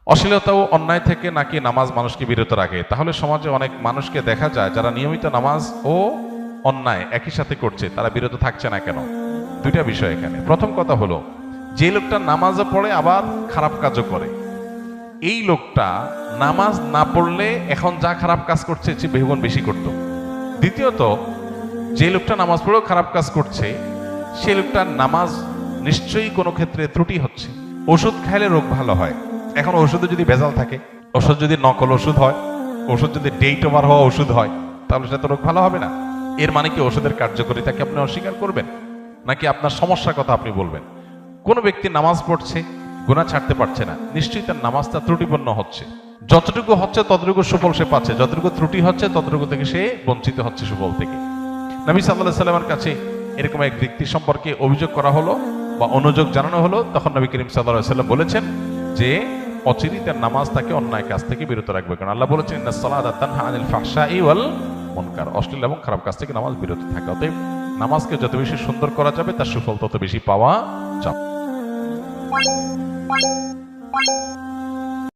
অশ্লীলতা ও অন্যায় থেকে নাকি নামাজ মানুষকে বিরত রাখে? তাহলে সমাজে অনেক মানুষকে দেখা যায় যারা নিয়মিত নামাজ ও অন্যায় একই সাথে করছে, তারা বিরত থাকছে না কেন? দুইটা বিষয় এখানে। প্রথম কথা হলো, যে লোকটা নামাজও পড়ে আবার খারাপ কাজও করে, এই লোকটা নামাজ না পড়লে এখন যা খারাপ কাজ করছে সে বহুগুণ বেশি করত। দ্বিতীয়ত, যে লোকটা নামাজ পড়েও খারাপ কাজ করছে, সে লোকটার নামাজ নিশ্চয়ই কোনো ক্ষেত্রে ত্রুটি হচ্ছে। ওষুধ খাইলে রোগ ভালো হয়, এখন ওষুধে যদি ভেজাল থাকে, ওষুধ যদি নকল ওষুধ হয়, ওষুধ যদি ডেট ওভার হওয়া ওষুধ হয়, তাহলে সেটা তো রোগ ভালো হবে না। এর মানে কি ওষুধের কার্যকারিতাকে আপনি অস্বীকার করবেন, নাকি আপনার সমস্যার কথা আপনি বলবেন? কোন ব্যক্তি নামাজ পড়ছে, গুনাহ ছাড়তে পারছে না, নিশ্চয়ই তার নামাজটা ত্রুটিপূর্ণ হচ্ছে। যতটুকু হচ্ছে ততটুকু সুফল সে পাচ্ছে, যতটুকু ত্রুটি হচ্ছে ততটুকু থেকে সে বঞ্চিত হচ্ছে সুফল থেকে। নবী সাল্লাল্লাহু আলাইহি সাল্লামের কাছে এরকম এক ব্যক্তি সম্পর্কে অভিযোগ করা হলো বা অনুযোগ জানানো হলো, তখন নবী করিম সাল্লাল্লাহু আলাইহি সাল্লাম বলেছেন যে অচিরেই তার নামাজ তাকে অন্যায় কাজ থেকে বিরত রাখবে, কারণ আল্লাহ বলেছেন ইন্নাস সালাতা তানহা আনিল ফাহশাই ওয়াল মুনকার, অশ্লীল এবং খারাপ কাজ থেকে নামাজ বিরত থাকে। অতএব নামাজকে যত বেশি সুন্দর করা যাবে তার সুফল তত বেশি পাওয়া যাবে।